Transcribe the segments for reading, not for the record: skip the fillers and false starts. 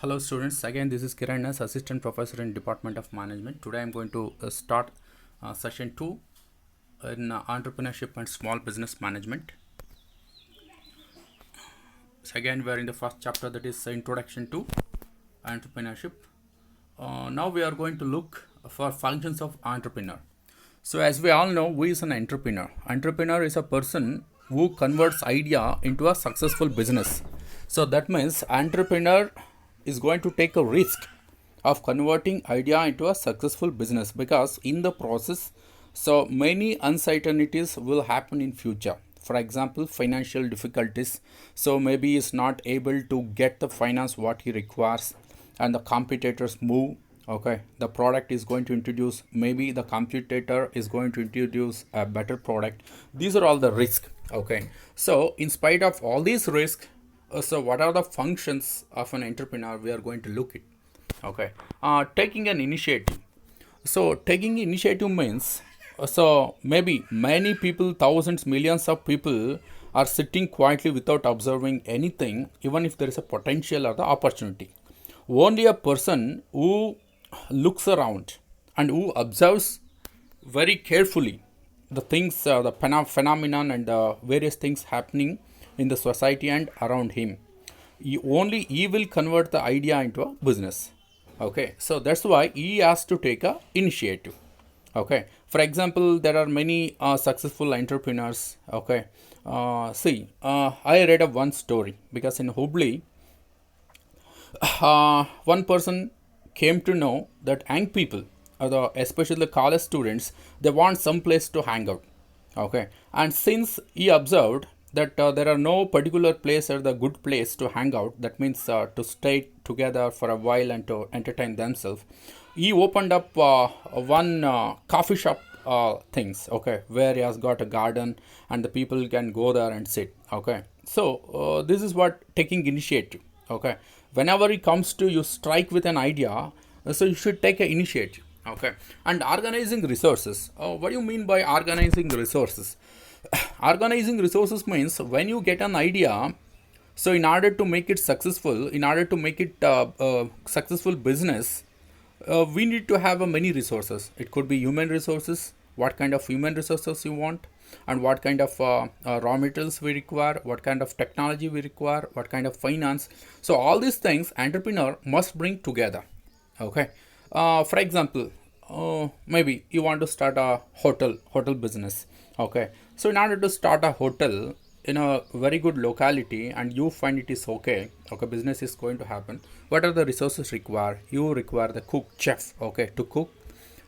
Hello students, again this is Kiran as Assistant Professor in Department of Management. Today I am going to start session 2 in Entrepreneurship and Small Business Management. So again we are in the first chapter, that is Introduction to Entrepreneurship. Now we are going to look for functions of entrepreneur. So as we all know, who is an entrepreneur? Entrepreneur is a person who converts idea into a successful business. So that means entrepreneur is going to take a risk of converting idea into a successful business, because in the process so many uncertainties will happen in future. For example, financial difficulties, so maybe is not able to get the finance what he requires, and the competitors move. Okay, the product is going to introduce, maybe the competitor is going to introduce a better product. These are all the risk. Okay, so in spite of all these risk, so what are the functions of an entrepreneur we are going to look at. Okay, taking an initiative. So taking initiative means, so maybe many people, thousands, millions of people are sitting quietly without observing anything, even if there is a potential or the opportunity. Only a person who looks around and who observes very carefully the things, the phenomenon and the various things happening in the society and around him, only he will convert the idea into a business. Okay, so that's why he has to take a initiative. Okay, for example, there are many successful entrepreneurs. Okay, I read of one story, because in Hubli, one person came to know that young people, especially the college students, they want some place to hang out. Okay, and since he observed that there are no particular place or the good place to hang out, that means to stay together for a while and to entertain themselves, he opened up one coffee shop things. Okay, where he has got a garden and the people can go there and sit. Okay, so this is what taking initiative. Okay, whenever it comes to you strike with an idea, so you should take an initiative. Okay, and organizing resources. What do you mean by organizing resources? Organizing resources means when you get an idea, so in order to make it successful, in order to make it successful business, we need to have many resources. It could be human resources, what kind of human resources you want, and what kind of raw materials we require, what kind of technology we require, what kind of finance. So all these things entrepreneur must bring together. Okay, for example, maybe you want to start a hotel business. Okay, so in order to start a hotel in a very good locality and you find it is okay, business is going to happen, what are the resources required? You require the cook, chef, okay, to cook,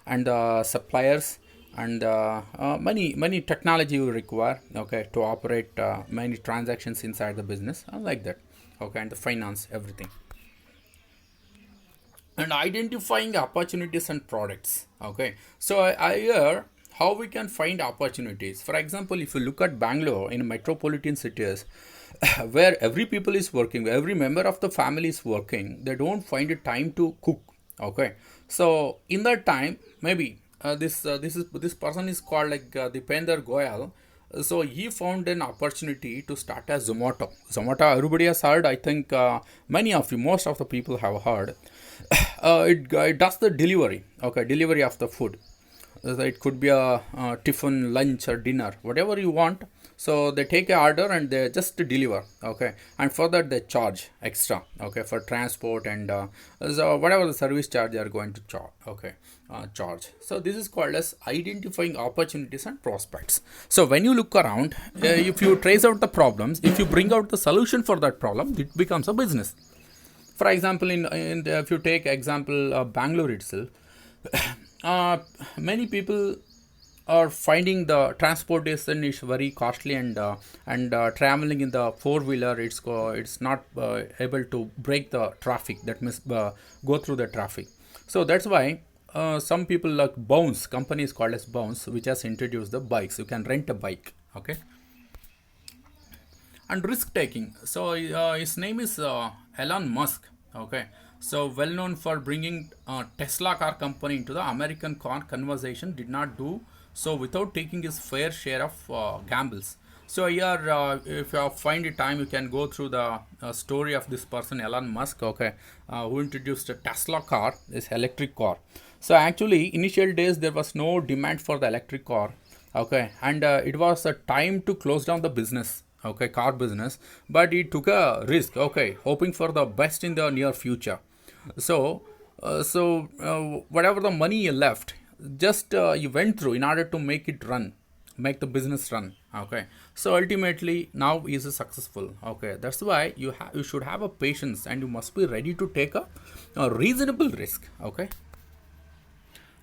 and suppliers, and many technology you require, okay, to operate many transactions inside the business, like that. Okay, and the finance, everything, and identifying opportunities and products. Okay, so I hear how we can find opportunities. For example, if you look at Bangalore, in metropolitan cities, where every people is working, every member of the family is working, they don't find a time to cook. Okay, so in that time, maybe this person is called like Dipender Goyal. So he found an opportunity to start as Zomato. Zomato, everybody has heard. I think many of you, most of the people have heard. It does the delivery. Okay, delivery of the food. So it could be a tiffin, lunch, or dinner, whatever you want. So they take a order and they just deliver. Okay, and for that they charge extra. Okay, for transport and so whatever the service charge they are going to charge. Okay, charge. So this is called as identifying opportunities and prospects. So when you look around, if you trace out the problems, if you bring out the solution for that problem, it becomes a business. For example, if you take example Bangalore itself, many people are finding the transportation is very costly, and traveling in the four wheeler, it's not able to break the traffic, that means go through the traffic. So that's why some people like Bounce company is called as Bounce, which has introduced the bikes. You can rent a bike. Okay, and risk taking. So his name is Elon Musk. Okay, so well known for bringing Tesla car company into the American conversation, did not do so without taking his fair share of gambles. So here, if you find the time, you can go through the story of this person, Elon Musk, okay, who introduced a Tesla car, this electric car. So actually, initial days there was no demand for the electric car, okay, and it was a time to close down the business, okay, car business, but he took a risk, okay, hoping for the best in the near future. So whatever the money he left, just he went through in order to make it run, make the business run, okay. So ultimately now he is successful, okay. That's why you should have a patience, and you must be ready to take a reasonable risk, okay.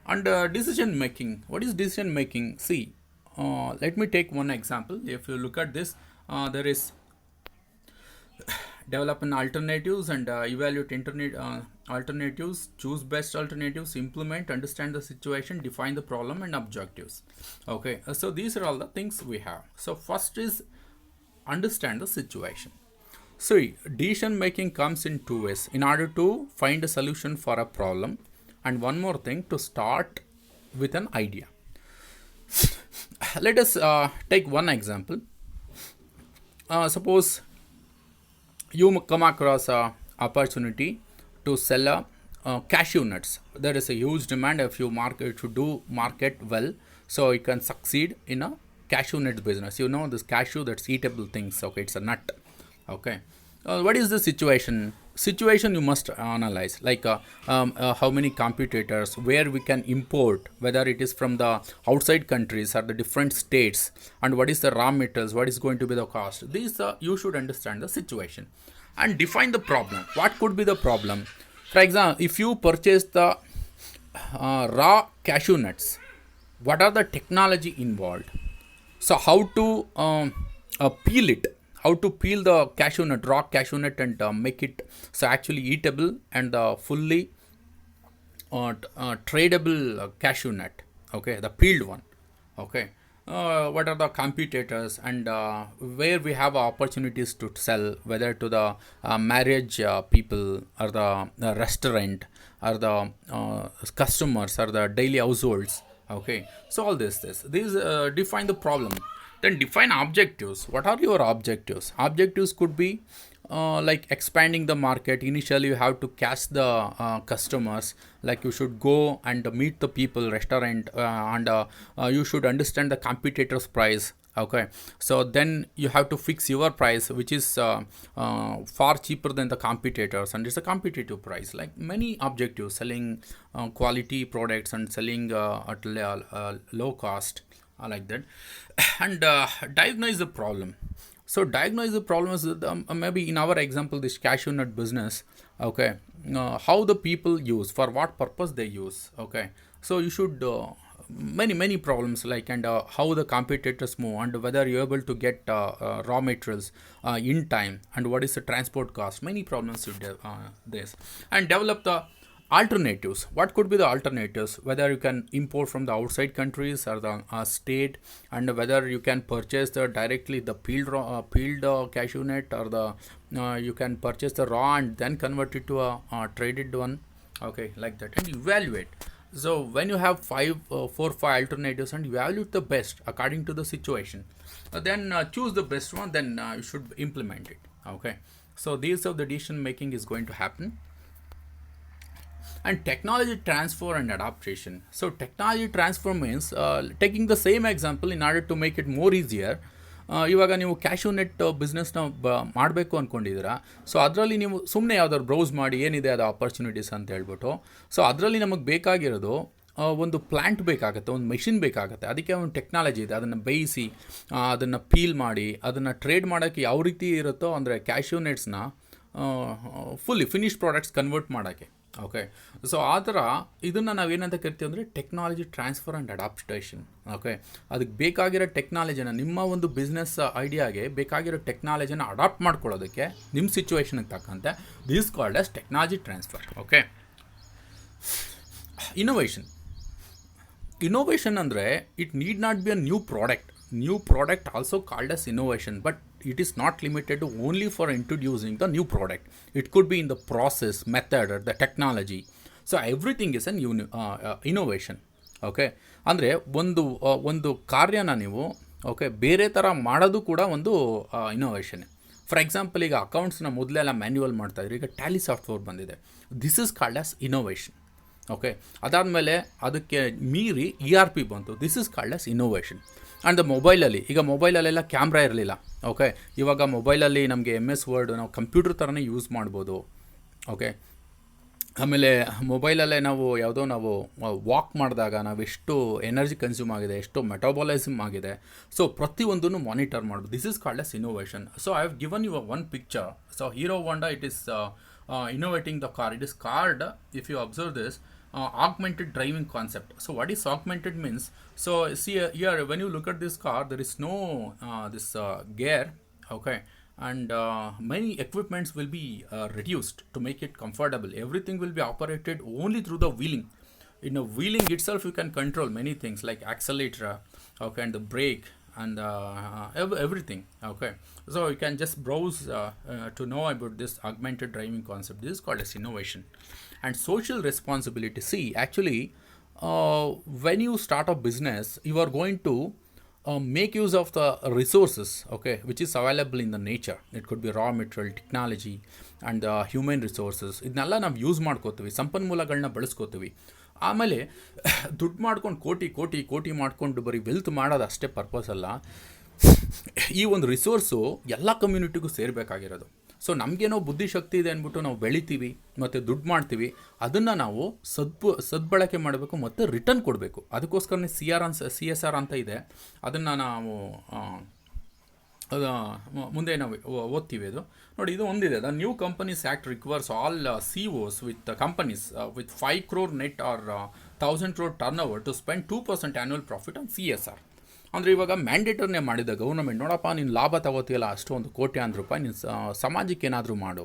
And decision making, what is decision making? See, let me take one example. If you look at this, there is develop an alternatives and evaluate internet alternatives, choose best alternatives, implement, understand the situation, define the problem and objectives, okay. So these are all the things we have. So first is understand the situation. So decision making comes in two ways: in order to find a solution for a problem, and one more thing, to start with an idea. Let us take one example. Suppose you come across a opportunity to sell cashew nuts. There is a huge demand. If you do market well, so you can succeed in a cashew nut business. You know this cashew, that's eatable things, okay, it's a nut, okay. What is the situation you must analyze, like how many competitors, where we can import, whether it is from the outside countries or the different states, and what is the raw materials, what is going to be the cost. These you should understand the situation and define the problem. What could be the problem? For example, if you purchase the raw cashew nuts, what are the technology involved? So how to peel it, how to peel the cashew nut, raw cashew nut, and make it so actually eatable and fully tradable cashew nut, okay, the peeled one, okay. What are the competitors, and where we have opportunities to sell, whether to the marriage people, or the restaurant, or the customers, or the daily households, okay. So all these define the problem. Then define objectives. What are your objectives? Objectives could be like expanding the market. Initially you have to catch the customers, like you should go and meet the people, restaurant, and you should understand the competitors price, okay. So then you have to fix your price, which is far cheaper than the competitors, and it's a competitive price. Like many objectives, selling quality products and selling at low cost, like that. And diagnose the problem. So diagnose the problem is maybe in our example, this cashew nut business, okay, how the people use, for what purpose they use, okay. So you should many problems, like, and how the competitors move, and whether you're able to get raw materials in time, and what is the transport cost. Many problems should this. And develop the alternatives. What could be the alternatives? Whether you can import from the outside countries or the state, and whether you can purchase the directly the peeled cashew nut, or the you can purchase the raw and then convert it to a traded one, okay, like that. And evaluate. So when you have 5 alternatives, and evaluate the best according to the situation, then choose the best one, then you should implement it, okay. So these of the decision making is going to happen. And technology transfer and adaptation. So technology transfer means taking the same example in order to make it more easier. ಇವಾಗ ನೀವು cashew net ಬಿಸ್ನೆಸ್ನ ಮಾಡಬೇಕು ಅಂದ್ಕೊಂಡಿದ್ದೀರಾ. So ಅದರಲ್ಲಿ ನೀವು ಸುಮ್ಮನೆ ಯಾವ್ದಾದ್ರು browse ಮಾಡಿ ಏನಿದೆ ಅದು ಆಪರ್ಚುನಿಟೀಸ್ ಅಂತ ಹೇಳ್ಬಿಟ್ಟು, ಸೊ ಅದರಲ್ಲಿ ನಮಗೆ ಬೇಕಾಗಿರೋದು ಒಂದು ಪ್ಲ್ಯಾಂಟ್ ಬೇಕಾಗುತ್ತೆ, ಒಂದು ಮೆಷಿನ್ ಬೇಕಾಗುತ್ತೆ. ಅದಕ್ಕೆ ಒಂದು ಟೆಕ್ನಾಲಜಿ ಇದೆ. ಅದನ್ನು ಬೇಯಿಸಿ, ಅದನ್ನು ಪೀಲ್ ಮಾಡಿ, ಅದನ್ನು ಟ್ರೇಡ್ ಮಾಡೋಕ್ಕೆ ಯಾವ ರೀತಿ ಇರುತ್ತೋ, ಅಂದರೆ ಕ್ಯಾಶ್ಯೂ ನೆಟ್ಸ್ನ ಫುಲ್ಲಿ ಫಿನಿಶ್ ಪ್ರಾಡಕ್ಟ್ಸ್ ಕನ್ವರ್ಟ್ ಮಾಡೋಕ್ಕೆ, ಓಕೆ. ಸೊ ಆ ಥರ ಇದನ್ನು ನಾವೇನಂತ ಕರಿತೀವಿ ಅಂದರೆ technology transfer and adaptation, okay. ಅದಕ್ಕೆ ಬೇಕಾಗಿರೋ ಟೆಕ್ನಾಲಜಿನ, ನಿಮ್ಮ ಒಂದು ಬಿಸ್ನೆಸ್ ಐಡಿಯಾಗೆ ಬೇಕಾಗಿರೋ ಟೆಕ್ನಾಲಜಿನ ಅಡಾಪ್ಟ್ ಮಾಡ್ಕೊಳ್ಳೋದಕ್ಕೆ ನಿಮ್ಮ ಸಿಚುವೇಶನ್ಗೆ ತಕ್ಕಂತೆ, this called as technology transfer, okay. Innovation ಅಂದರೆ it need not be a new product also called as innovation, but it is not limited only for introducing the new product. It could be in the process, method, or the technology. So everything is an innovation, okay. ಅಂದರೆ ಒಂದು ಕಾರ್ಯನ ನೀವು okay, ಬೇರೆ ಥರ ಮಾಡೋದು ಕೂಡ ಒಂದು innovation. For example, ಈಗ ಅಕೌಂಟ್ಸ್ನ ಮೊದಲೆಲ್ಲ ಮ್ಯಾನ್ಯುವಲ್ ಮಾಡ್ತಾಯಿದ್ರು, ಈಗ ಟ್ಯಾಲಿ ಸಾಫ್ಟ್ವೇರ್ ಬಂದಿದೆ. This is called as innovation. Okay, ಅದಾದಮೇಲೆ ಅದಕ್ಕೆ ಮೀರಿ ERP ಬಂತು. This is called as innovation. And ಮೊಬೈಲಲ್ಲಿ, ಈಗ ಮೊಬೈಲಲ್ಲೆಲ್ಲ ಕ್ಯಾಮ್ರಾ ಇರಲಿಲ್ಲ. ಓಕೆ, ಇವಾಗ ಮೊಬೈಲಲ್ಲಿ ನಮಗೆ MS ವರ್ಡ್ ನಾವು ಕಂಪ್ಯೂಟರ್ ಥರನೇ ಯೂಸ್ ಮಾಡ್ಬೋದು. ಓಕೆ, ಆಮೇಲೆ ಮೊಬೈಲಲ್ಲೇ ನಾವು ವಾಕ್ ಮಾಡಿದಾಗ ನಾವೆಷ್ಟು ಎನರ್ಜಿ ಕನ್ಸ್ಯೂಮ್ ಆಗಿದೆ, ಎಷ್ಟು ಮೆಟಾಬಾಲಿಸಮ್ ಆಗಿದೆ, ಸೊ ಪ್ರತಿಯೊಂದನ್ನು ಮಾನಿಟರ್ ಮಾಡೋದು. This is called as innovation. So I have given you one picture. So Hero Honda, it is innovating the car. It is called, if you observe this, augmented driving concept. So what is augmented means? So see here, when you look at this car, there is no this gear. Okay, and many equipments will be reduced to make it comfortable. Everything will be operated only through the wheeling. In a wheeling itself, you can control many things like accelerator, okay, and the brake, and everything. Okay, so you can just browse to know about this augmented driving concept. This is called as innovation. And social responsibility. See, actually, when you start a business, you are going to make use of the resources, okay, which is available in the nature. It could be raw material, technology, and human resources. ಇದನ್ನೆಲ್ಲ ನಾವು use ಮಾಡ್ಕೋತೀವಿ, ಸಂಪನ್ಮೂಲಗಳನ್ನ ಬಳಸ್ಕೋತೀವಿ. ಆಮೇಲೆ ದುಡ್ಡು ಮಾಡ್ಕೊಂಡು ಕೋಟಿ ಮಾಡ್ಕೊಂಡು ಬರೀ ವೆಲ್ತ್ ಮಾಡೋದು ಅಷ್ಟೇ ಪರ್ಪಸ್ ಅಲ್ಲ. ಈ ಒಂದು ರಿಸೋರ್ಸು ಎಲ್ಲ ಕಮ್ಯುನಿಟಿಗೂ ಸೇರಬೇಕಾಗಿರೋದು. ಸೊ ನಮಗೇನೋ ಬುದ್ಧಿಶಕ್ತಿ ಇದೆ ಅಂದ್ಬಿಟ್ಟು ನಾವು ಬೆಳಿತೀವಿ ಮತ್ತು ದುಡ್ಡು ಮಾಡ್ತೀವಿ, ಅದನ್ನು ನಾವು ಸದ್ಬಳಕೆ ಮಾಡಬೇಕು ಮತ್ತು ರಿಟರ್ನ್ ಕೊಡಬೇಕು. ಅದಕ್ಕೋಸ್ಕರನೇ CSR ಅಂತ ಇದೆ. ಅದನ್ನು ನಾವು ಮುಂದೆ ನಾವು ಓದ್ತೀವಿ. ಅದು ನೋಡಿ, ಇದು ಒಂದಿದೆ. The new companies act requires all CEOs with companies with 5 crore net or 1000 crore turnover to spend 2% annual profit on CSR. ಅಂದರೆ ಇವಾಗ ಮ್ಯಾಂಡೇಟರ್ನೇ ಮಾಡಿದ ಗೌರ್ಮೆಂಟ್, ನೋಡಪ್ಪ ನೀನು ಲಾಭ ತಗೋತೀಯಲ್ಲ ಅಷ್ಟೊಂದು ₹1,000,000,000, ನೀನು ಸಮಾಜಕ್ಕೆ ಏನಾದರೂ ಮಾಡು,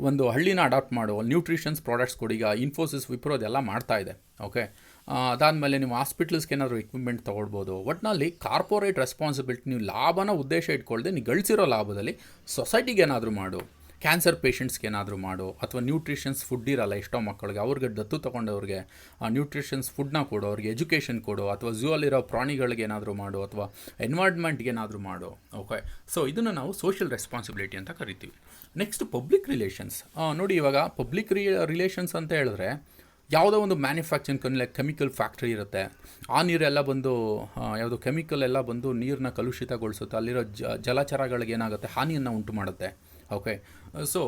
ಒಂದು ಹಳ್ಳಿನ ಅಡಾಪ್ಟ್ ಮಾಡು, ನ್ಯೂಟ್ರಿಷನ್ಸ್ ಪ್ರಾಡಕ್ಟ್ಸ್ ಕೊಡಿ. ಈಗ ಇನ್ಫೋಸಿಸ್, ವಿಪ್ರೋ ಅದೆಲ್ಲ ಮಾಡ್ತಾ ಇದೆ. ಓಕೆ, ಅದಾದಮೇಲೆ ನೀವು ಹಾಸ್ಪಿಟಲ್ಸ್ಗೆ ಏನಾದರೂ ಎಕ್ವಿಪ್ಮೆಂಟ್ ತೊಗೊಳ್ಬೋದು. ಒಟ್ಟಿನಲ್ಲಿ ಕಾರ್ಪೊರೇಟ್ ರೆಸ್ಪಾನ್ಸಿಬಿಲಿಟಿ, ನೀವು ಲಾಭನ ಉದ್ದೇಶ ಇಟ್ಕೊಳ್ದೆ ನೀವು ಗಳಿಸಿರೋ ಲಾಭದಲ್ಲಿ ಸೊಸೈಟಿಗೆ ಏನಾದರೂ ಮಾಡು, ಕ್ಯಾನ್ಸರ್ ಪೇಷಂಟ್ಸ್ಗೆ ಏನಾದರೂ ಮಾಡು, ಅಥವಾ ನ್ಯೂಟ್ರಿಷನ್ಸ್ ಫುಡ್ ಇರಲ್ಲ ಎಷ್ಟೋ ಮಕ್ಕಳಿಗೆ, ಅವ್ರಿಗೆ ದತ್ತು ತೊಗೊಂಡವ್ರಿಗೆ ನ್ಯೂಟ್ರಿಷನ್ಸ್ ಫುಡ್ನ ಕೊಡು, ಅವ್ರಿಗೆ ಎಜುಕೇಷನ್ ಕೊಡು, ಅಥವಾ ಝೂಯಲ್ಲಿರೋ ಪ್ರಾಣಿಗಳಿಗೆ ಏನಾದರೂ ಮಾಡು, ಅಥವಾ ಎನ್ವೈರ್ನ್ಮೆಂಟ್ಗೆ ಏನಾದರೂ ಮಾಡು. ಓಕೆ, ಸೊ ಇದನ್ನು ನಾವು ಸೋಷಿಯಲ್ ರೆಸ್ಪಾನ್ಸಿಬಿಲಿಟಿ ಅಂತ ಕರಿತೀವಿ. Next public relations. ನೋಡಿ, ಇವಾಗ ಪಬ್ಲಿಕ್ ರಿಲೇಷನ್ಸ್ ಅಂತ ಹೇಳಿದ್ರೆ, ಯಾವುದೋ ಒಂದು ಮ್ಯಾನುಫ್ಯಾಕ್ಚರಿಂಗ್ ಕೆಮಿಕಲ್ ಫ್ಯಾಕ್ಟ್ರಿ ಇರುತ್ತೆ, ಆ ನೀರೆಲ್ಲ ಬಂದು ಯಾವುದೋ ಕೆಮಿಕಲ್ ಎಲ್ಲ ಬಂದು ನೀರನ್ನ ಕಲುಷಿತಗೊಳಿಸುತ್ತೆ, ಅಲ್ಲಿರೋ ಜಲಚರಗಳಿಗೆ ಏನಾಗುತ್ತೆ, ಹಾನಿಯನ್ನು ಉಂಟು ಮಾಡುತ್ತೆ. ಓಕೆ, ಸೊ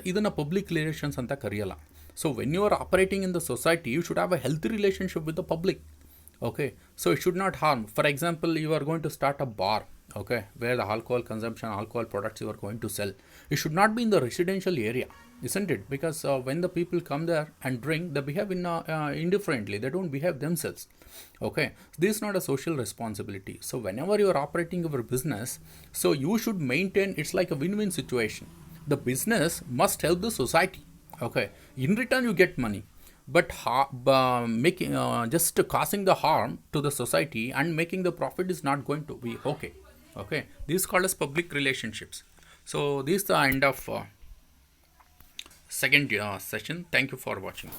ಇದನ್ನು ಪಬ್ಲಿಕ್ ರಿಲೇಷನ್ಸ್ ಅಂತ ಕರೆಯಲ್ಲ. So when you are operating in the society, you should have a healthy relationship with the public. Okay, so it should not harm. For example, you are going to start a bar, okay, where the alcohol consumption, alcohol products you are going to sell, it should not be in the residential area, isn't it? Because when the people come there and drink, they behave indifferently, they don't behave themselves. Okay, this is not a social responsibility. So whenever you are operating your business, so you should maintain, it's like a win-win situation. The business must help the society. Okay, in return you get money, but making just causing the harm to the society and making the profit is not going to be okay. Okay, this is called as public relationships. So this is the end of second session. Thank you for watching.